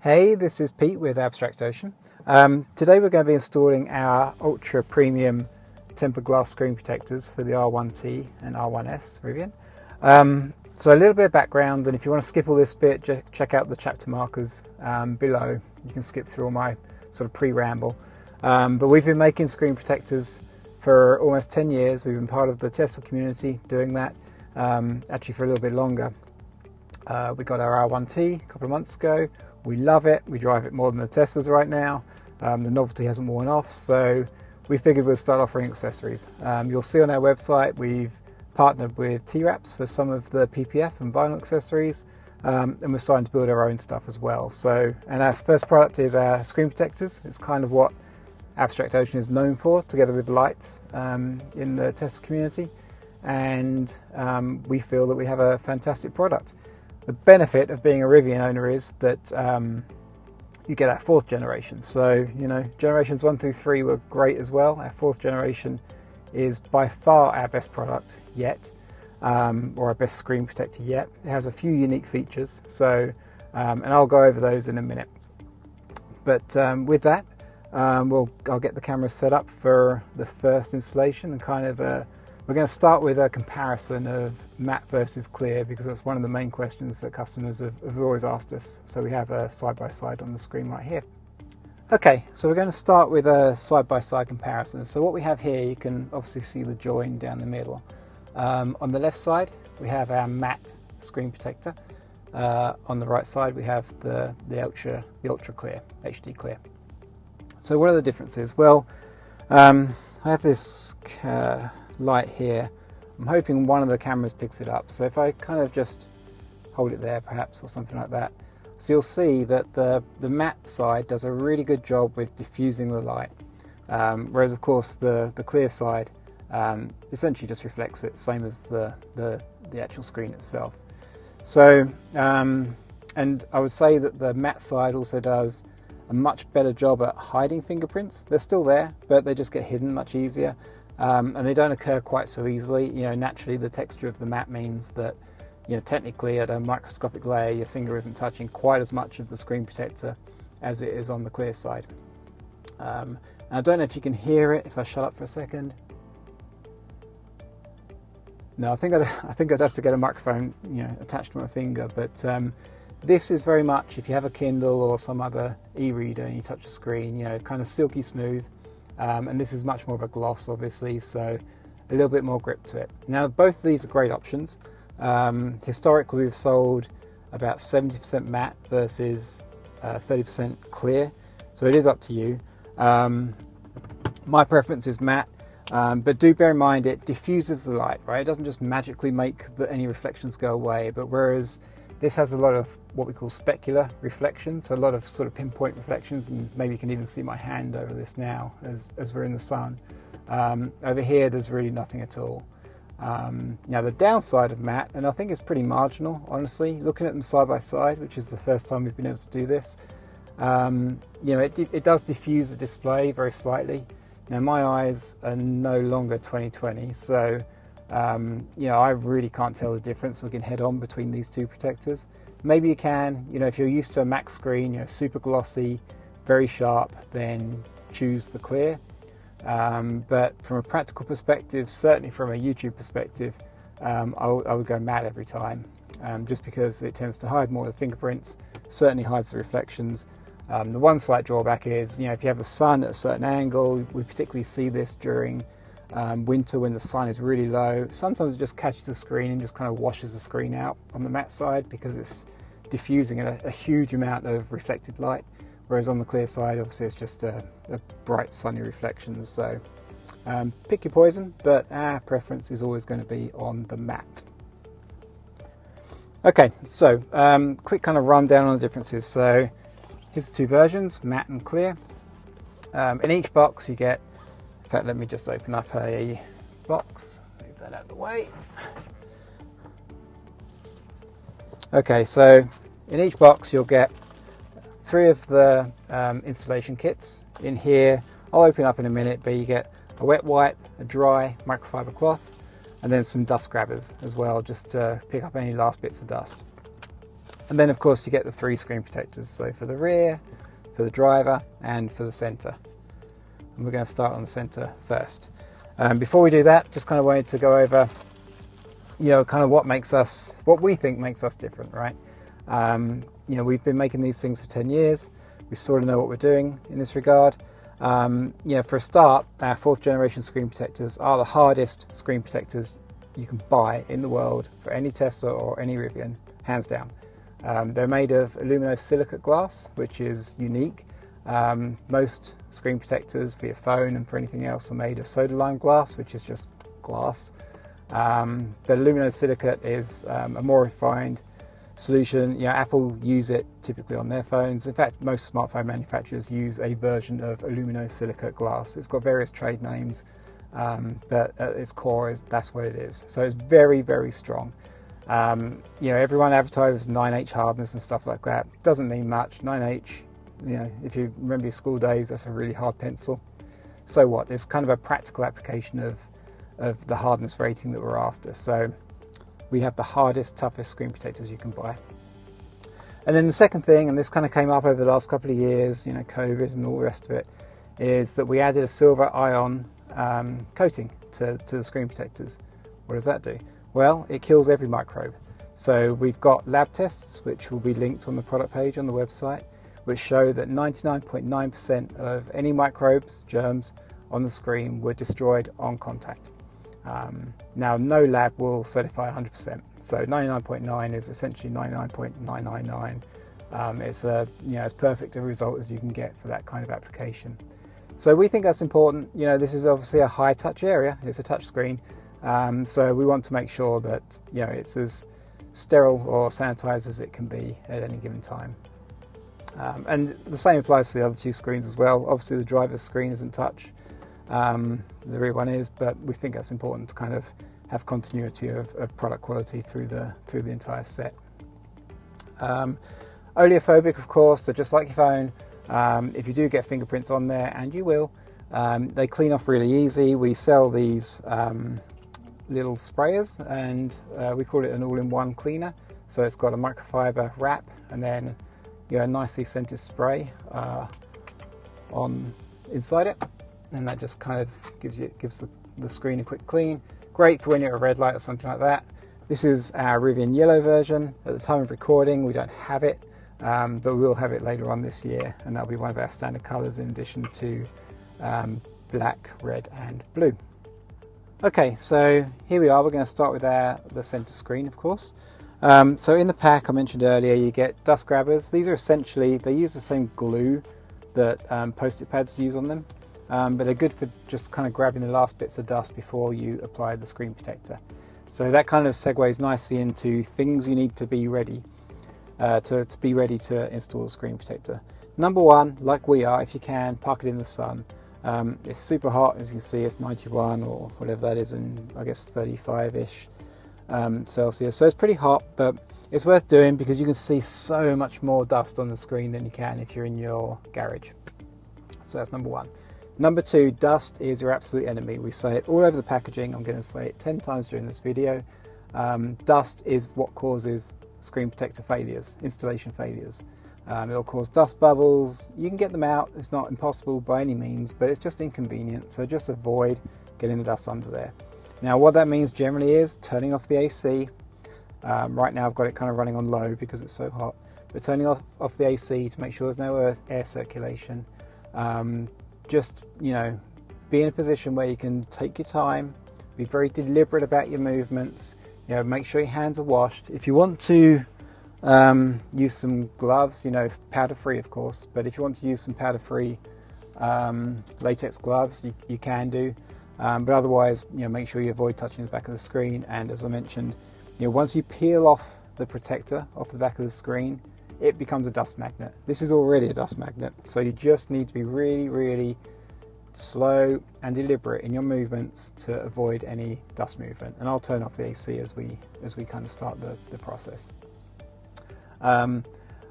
Hey, this is Pete with Abstract Ocean. Today we're going to be installing our ultra premium tempered glass screen protectors for the R1T and R1S Rivian. So a little bit of background, and if you want to skip all this bit, check out the chapter markers below. You can skip through all my sort of pre-ramble. But we've been making screen protectors for almost 10 years. We've been part of the Tesla community doing that, actually for a little bit longer. We got our R1T a couple of months ago. We love it. We drive it more than the Teslas right now. The novelty hasn't worn off, so we figured we'd start offering accessories. You'll see on our website we've partnered with T-Wraps for some of the PPF and vinyl accessories, and we're starting to build our own stuff as well. And our first product is our screen protectors. It's kind of what Abstract Ocean is known for, together with lights in the Tesla community, and we feel that we have a fantastic product. The benefit of being a Rivian owner is that you get our fourth generation. So, generations 1 through 3 were great as well. Our fourth generation is by far our best product yet, or our best screen protector yet. It has a few unique features, so, and I'll go over those in a minute. But with that, I'll get the camera set up for the first installation, and kind of we're going to start with a comparison of matte versus clear, because that's one of the main questions that customers have always asked us. So we have a side-by-side on the screen right here. Okay, so we're going to start with a side-by-side comparison. So what we have here, you can obviously see the join down the middle. On the left side, we have our matte screen protector. On the right side, we have the ultra clear, HD clear. So what are the differences? Well, I have this light here. I'm hoping one of the cameras picks it up. So if I kind of just hold it there perhaps, or something like that. So you'll see that the matte side does a really good job with diffusing the light. Whereas of course the clear side essentially just reflects it, same as the actual screen itself. So, and I would say that the matte side also does a much better job at hiding fingerprints. They're still there, but they just get hidden much easier. And they don't occur quite so easily. Naturally the texture of the matte means that, technically at a microscopic layer your finger isn't touching quite as much of the screen protector as it is on the clear side. And I don't know if you can hear it if I shut up for a second. No, I think I'd have to get a microphone, attached to my finger. But this is very much, if you have a Kindle or some other e-reader and you touch the screen, kind of silky smooth. And this is much more of a gloss, obviously, so a little bit more grip to it. Now, both of these are great options. Historically, we've sold about 70% matte versus 30% clear, so it is up to you. My preference is matte, but do bear in mind it diffuses the light, right? It doesn't just magically make any reflections go away, but whereas this has a lot of what we call specular reflection, so a lot of sort of pinpoint reflections, and maybe you can even see my hand over this now as we're in the sun. Over here there's really nothing at all. Now the downside of matte, and I think it's pretty marginal honestly, looking at them side by side, which is the first time we've been able to do this, it does diffuse the display very slightly. Now my eyes are no longer 20/20, so I really can't tell the difference looking head on between these two protectors. Maybe you can, if you're used to a Mac screen, super glossy, very sharp, then choose the clear. But from a practical perspective, certainly from a YouTube perspective, I would go matte every time, just because it tends to hide more of the fingerprints, certainly hides the reflections. The one slight drawback is, if you have the sun at a certain angle, we particularly see this during winter when the sun is really low. Sometimes it just catches the screen and just kind of washes the screen out on the matte side, because it's diffusing a huge amount of reflected light, whereas on the clear side obviously it's just a bright sunny reflection. So pick your poison, but our preference is always going to be on the matte. Okay, so quick kind of rundown on the differences. So here's the two versions, matte and clear. In each box you get, in fact, let me just open up a box, move that out of the way. Okay, so in each box you'll get 3 of the installation kits. In here, I'll open up in a minute, but you get a wet wipe, a dry microfiber cloth, and then some dust grabbers as well, just to pick up any last bits of dust. And then of course you get the 3 screen protectors, so for the rear, for the driver, and for the center. And we're going to start on the center first. Before we do that, just kind of wanted to go over, kind of what we think makes us different, right? We've been making these things for 10 years. We sort of know what we're doing in this regard. For a start, our 4th generation screen protectors are the hardest screen protectors you can buy in the world for any Tesla or any Rivian, hands down. They're made of aluminosilicate glass, which is unique. Most screen protectors for your phone and for anything else are made of soda lime glass, which is just glass. But aluminosilicate is a more refined solution. Apple use it typically on their phones. In fact, most smartphone manufacturers use a version of aluminosilicate glass. It's got various trade names, but at its core, that's what it is. So it's very, very strong. Everyone advertises 9H hardness and stuff like that. Doesn't mean much. 9H, if you remember your school days, that's a really hard pencil. So what? It's kind of a practical application of the hardness rating that we're after. So we have the hardest, toughest screen protectors you can buy. And then the second thing, and this kind of came up over the last couple of years, COVID and all the rest of it, is that we added a silver ion coating to the screen protectors. What does that do? Well, it kills every microbe. So we've got lab tests, which will be linked on the product page on the website, which show that 99.9% of any microbes, germs, on the screen were destroyed on contact. Now, no lab will certify 100%. So 99.9 is essentially 99.999. It's as perfect a result as you can get for that kind of application. So we think that's important. This is obviously a high touch area. It's a touch screen. So we want to make sure that it's as sterile or sanitized as it can be at any given time. And the same applies to the other 2 screens as well. Obviously the driver's screen isn't touch. The rear one is, but we think that's important to kind of have continuity of product quality through the entire set. Oleophobic, of course, so just like your phone, if you do get fingerprints on there, and you will, they clean off really easy. We sell these little sprayers, and we call it an all-in-one cleaner. So it's got a microfiber wrap and then a nicely scented spray on inside it, and that just kind of gives the screen a quick clean. Great for when you're at a red light or something like that. This is our Rivian yellow version. At the time of recording, we don't have it, but we will have it later on this year, and that'll be one of our standard colors in addition to black, red and blue. Okay, so here we are. We're going to start with the center screen, of course. So in the pack, I mentioned earlier, you get dust grabbers. These are essentially, they use the same glue that post-it pads use on them, but they're good for just kind of grabbing the last bits of dust before you apply the screen protector. So that kind of segues nicely into things you need to be ready to install the screen protector. Number one, like we are, if you can, park it in the sun. It's super hot, as you can see. It's 91 or whatever that is, and I guess 35-ish Celsius. So it's pretty hot, but it's worth doing because you can see so much more dust on the screen than you can if you're in your garage. So that's number one. Number two, dust is your absolute enemy. We say it all over the packaging. I'm going to say it 10 times during this video. Dust is what causes screen protector failures, installation failures. It'll cause dust bubbles. You can get them out. It's not impossible by any means, but it's just inconvenient. So just avoid getting the dust under there. Now, what that means generally is turning off the AC. Right now I've got it kind of running on low because it's so hot, but turning off the AC to make sure there's no air circulation. Just, be in a position where you can take your time, be very deliberate about your movements, make sure your hands are washed. If you want to use some gloves, powder free of course, but if you want to use some powder free latex gloves, you can do, but otherwise, make sure you avoid touching the back of the screen. And as I mentioned, once you peel off the protector off the back of the screen, it becomes a dust magnet. This is already a dust magnet, so you just need to be really, really slow and deliberate in your movements to avoid any dust movement. And I'll turn off the AC as we kind of start the process. Other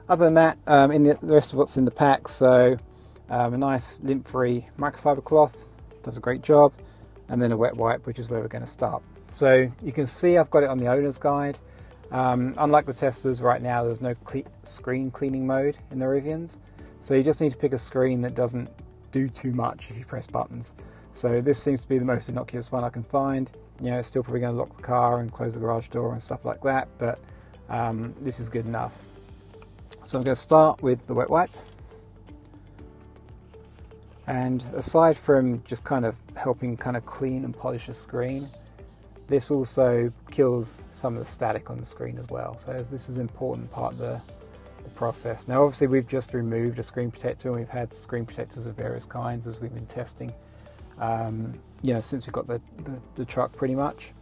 than that, in the rest of what's in the pack, so a nice lint-free microfiber cloth does a great job, and then a wet wipe, which is where we're going to start. So you can see I've got it on the owner's guide. Unlike the Teslas, right now there's no screen cleaning mode in the Rivians, so you just need to pick a screen that doesn't do too much if you press buttons. So this seems to be the most innocuous one I can find. You know, it's still probably going to lock the car and close the garage door and stuff like that, but this is good enough. So I'm going to start with the wet wipe. And aside from just kind of helping kind of clean and polish the screen, this also kills some of the static on the screen as well. So this is an important part of the process. Now obviously we've just removed a screen protector, and we've had screen protectors of various kinds as we've been testing, you know, since we got the truck pretty much.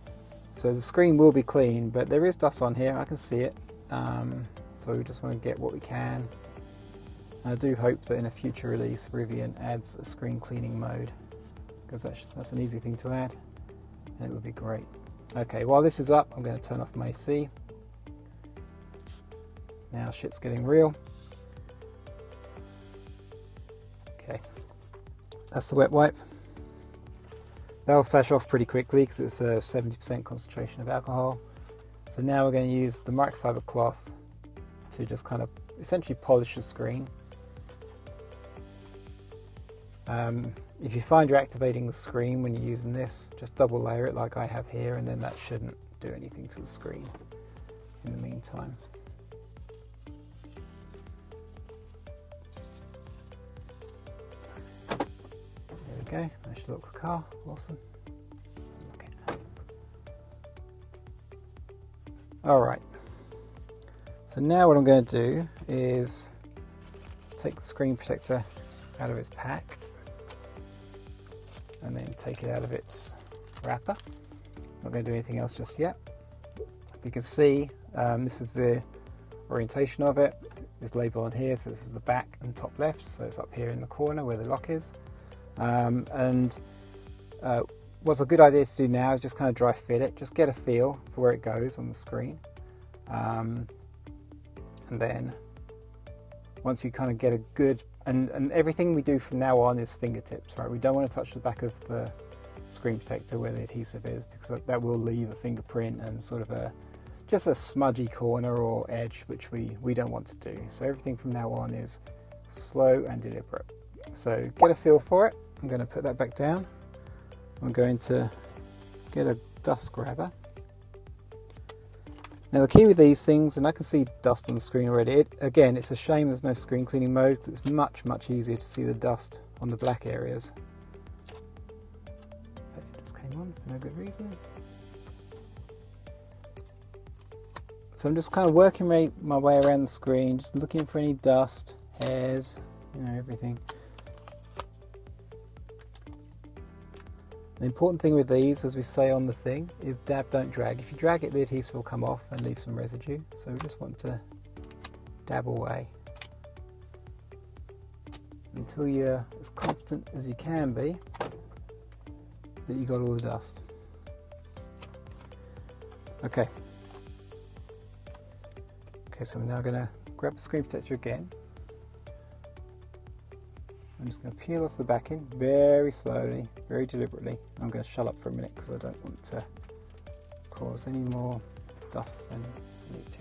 So the screen will be clean, but there is dust on here, I can see it. So we just want to get what we can. I do hope that in a future release Rivian adds a screen cleaning mode, because that's an easy thing to add, and it would be great. Okay, while this is up, I'm going to turn off my AC. Now shit's getting real. Okay, that's the wet wipe. That'll flash off pretty quickly because it's a 70% concentration of alcohol. So now we're going to use the microfiber cloth to just kind of essentially polish the screen. If you find you're activating the screen when you're using this, just double layer it like I have here, and then that shouldn't do anything to the screen in the meantime. There we go, that should lock the car, awesome. Let's unlock it. Alright, so now what I'm going to do is take the screen protector out of its pack, and then take it out of its wrapper. Not going to do anything else just yet. You can see this is the orientation of it. This label on here, so this is the back and top left, so it's up here in the corner where the lock is. What's a good idea to do now is just kind of dry fit it, just get a feel for where it goes on the screen. And then once you kind of get a good, and everything we do from now on is fingertips, right? We don't want to touch the back of the screen protector where the adhesive is, because that will leave a fingerprint and sort of just a smudgy corner or edge, which we don't want to do. So everything from now on is slow and deliberate. So get a feel for it. I'm going to put that back down. I'm going to get a dust grabber. Now the key with these things, and I can see dust on the screen already, again it's a shame there's no screen cleaning mode, because it's much easier to see the dust on the black areas. It just came on for no good reason. So I'm just kind of working my way around the screen, just looking for any dust, hairs, you know, everything. The important thing with these, as we say on the thing, is dab, don't drag. If you drag it, the adhesive will come off and leave some residue. So we just want to dab away until you're as confident as you can be that you got all the dust. Okay. Okay, so I'm now going to grab the screen protector again. I'm just going to peel off the backing very slowly, very deliberately. I'm going to shut up for a minute because I don't want to cause any more dust than I need to.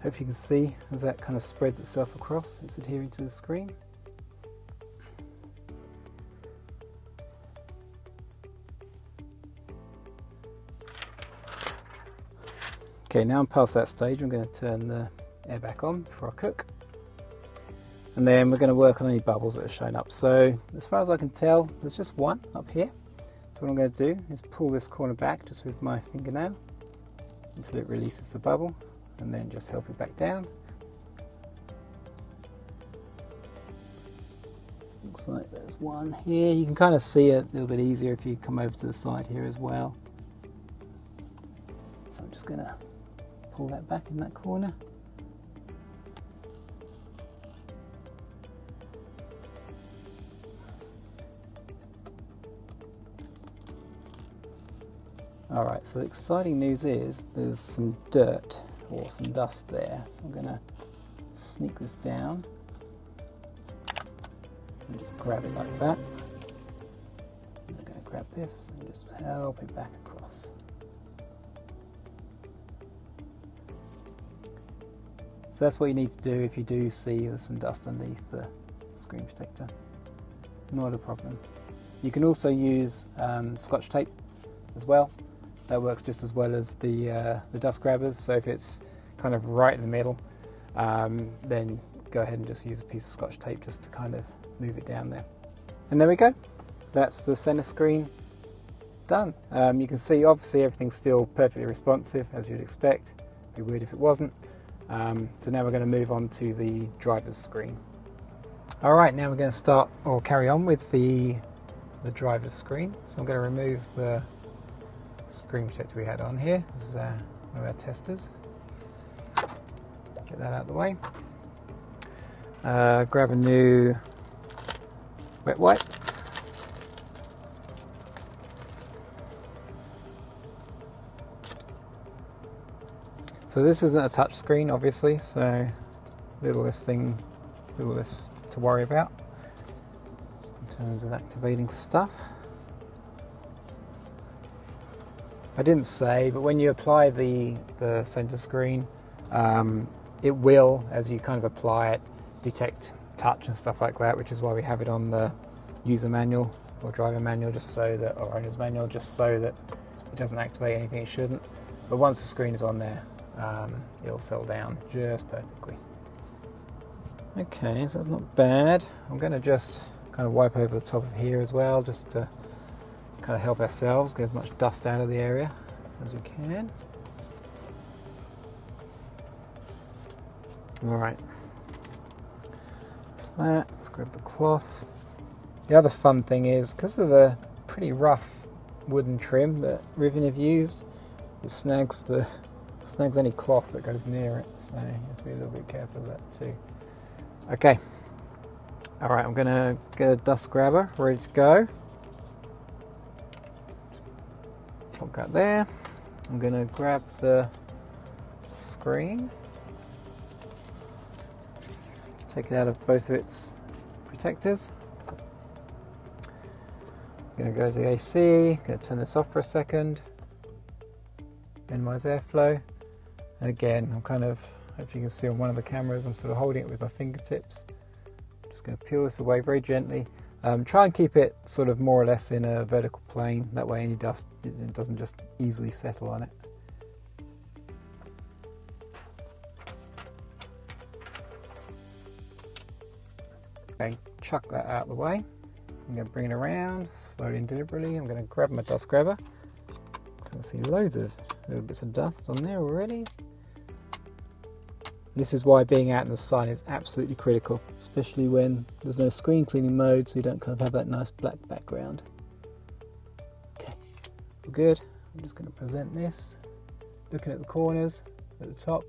Hope you can see as that kind of spreads itself across, it's adhering to the screen. Okay, now I'm past that stage. I'm going to turn the air back on before I cook. And then we're going to work on any bubbles that are shown up. So as far as I can tell, there's just one up here. So what I'm going to do is pull this corner back just with my fingernail until it releases the bubble, and then just help it back down. Looks like there's one here. You can kind of see it a little bit easier if you come over to the side here as well. So I'm just going to pull that back in that corner. Alright, so the exciting news is there's some dirt or some dust there. So I'm going to sneak this down and just grab it like that. And I'm going to grab this and just help it back across. So that's what you need to do if you do see there's some dust underneath the screen protector. Not a problem. You can also use Scotch tape as well. That works just as well as the dust grabbers. So if it's kind of right in the middle, then go ahead and just use a piece of Scotch tape just to kind of move it down there. And there we go. That's the center screen done. You can see obviously everything's still perfectly responsive as you'd expect. It'd be weird if it wasn't. So now we're going to move on to the driver's screen. Alright, now we're going to start or carry on with the driver's screen. So I'm going to remove the screen protector we had on here. This is one of our testers. Get that out of the way. Grab a new wet wipe. So this isn't a touch screen obviously, so little less to worry about in terms of activating stuff. I didn't say, but when you apply the center screen, it will, as you kind of apply it, detect touch and stuff like that, which is why we have it on the user manual or driver manual, just so that, or owner's manual, just so that it doesn't activate anything it shouldn't. But once the screen is on there, it'll settle down just perfectly. Okay, so that's not bad. I'm going to just kind of wipe over the top of here as well, just to kind of help ourselves get as much dust out of the area as we can. Alright, that's that. Let's grab the cloth. The other fun thing is, because of the pretty rough wooden trim that Rivian have used, it snags any cloth that goes near it, so you have to be a little bit careful of that too. Okay, alright, I'm going to get a dust grabber ready to go. Pop that there. I'm going to grab the screen, take it out of both of its protectors. I'm going to go to the AC, going to turn this off for a second, minimize airflow, and again I'm kind of, if you can see on one of the cameras, I'm sort of holding it with my fingertips. Just going to peel this away very gently. Try and keep it sort of more or less in a vertical plane, that way any dust it doesn't just easily settle on it. Okay, chuck that out of the way. I'm going to bring it around slowly and deliberately. I'm going to grab my dust grabber. So I see loads of little bits of dust on there already. This is why being out in the sun is absolutely critical, especially when there's no screen cleaning mode, so you don't kind of have that nice black background. Okay, we're good. I'm just going to present this, looking at the corners at the top,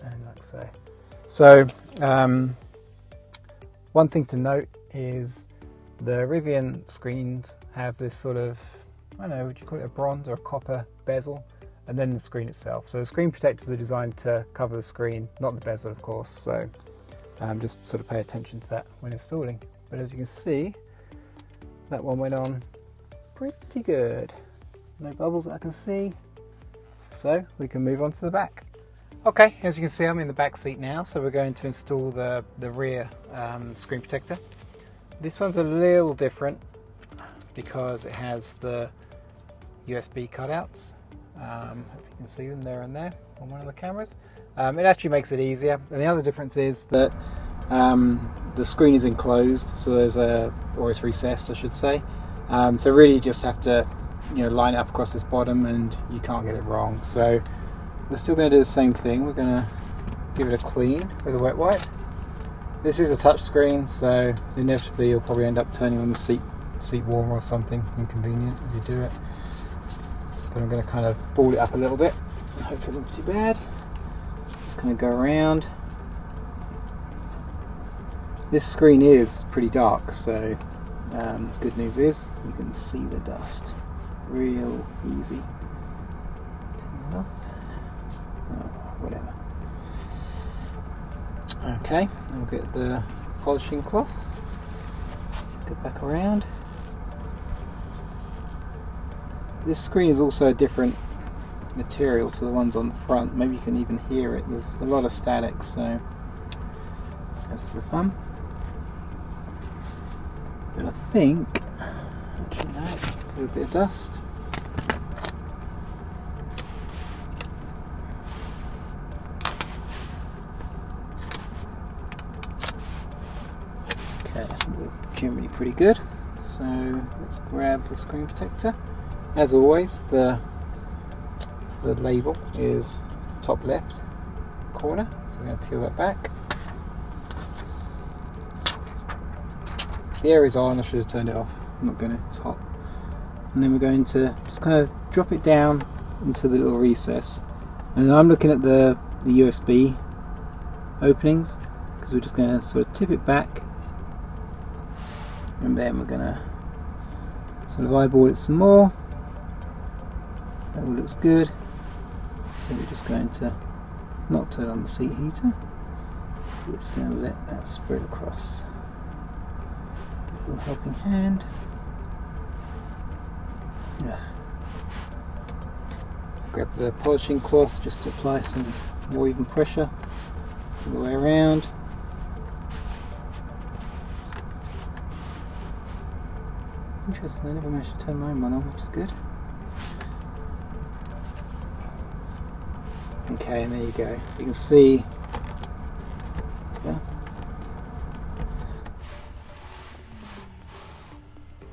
and like so. So, one thing to note is the Rivian screens have this sort of, I don't know, would you call it a bronze or a copper bezel? And then the screen itself. So the screen protectors are designed to cover the screen, not the bezel of course, so just sort of pay attention to that when installing. But as you can see, that one went on pretty good. No bubbles that I can see, so we can move on to the back. Okay, as you can see I'm in the back seat now, so we're going to install the rear screen protector. This one's a little different because it has the USB cutouts. Hope you can see them there and there on one of the cameras. It actually makes it easier, and the other difference is that the screen is enclosed, so or it's recessed I should say, so really you just have to line it up across this bottom and you can't get it wrong. So we're still going to do the same thing. We're going to give it a clean with a wet wipe. This is a touch screen, so inevitably you'll probably end up turning on the seat warmer or something inconvenient as you do it. But I'm going to kind of ball it up a little bit. Hopefully not too bad. Just going to go around. This screen is pretty dark, so Good news is you can see the dust real easy. Turn it off. Oh, whatever. Okay, we'll get the polishing cloth. Let's go back around. This screen is also a different material to the ones on the front. Maybe you can even hear it. There's a lot of static, so that's the fun. But I think, actually no, a little bit of dust. Okay, that should look generally pretty good. So let's grab the screen protector. As always, the label is top left corner, so we're going to peel that back. The air is on, I should have turned it off, I'm not going to, it's hot. And then we're going to just kind of drop it down into the little recess. And I'm looking at the USB openings, because we're just going to sort of tip it back, and then we're going to sort of eyeball it some more. That all looks good. So we're just going to not turn on the seat heater. We're just going to let that spread across. Give it a little helping hand. Yeah. Grab the polishing cloth just to apply some more even pressure all the way around. Interesting, I never managed to turn my own one on, which is good. Okay, and there you go. So you can see it's better.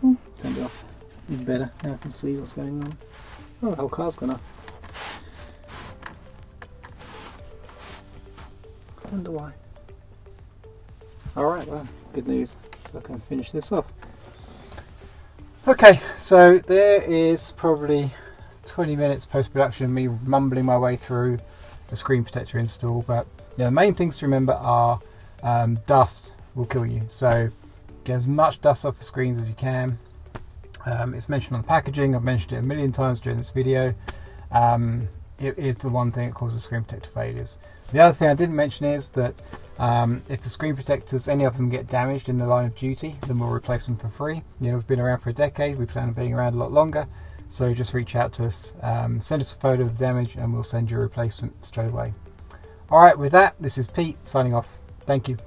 Oh, turned it off. Even better. Now I can see what's going on. Oh, the whole car's gone off. I wonder why. Alright, well, good news. So I can finish this off. Okay, so there is probably 20 minutes post-production, me mumbling my way through a screen protector install, but yeah, the main things to remember are dust will kill you, so get as much dust off the screens as you can. It's mentioned on the packaging, I've mentioned it a million times during this video. It is the one thing that causes screen protector failures. The other thing I didn't mention is that if the screen protectors, any of them get damaged in the line of duty, then we'll replace them for free. You know, we've been around for a decade, we plan on being around a lot longer. So just reach out to us, send us a photo of the damage, and we'll send you a replacement straight away. Alright, with that, this is Pete signing off. Thank you.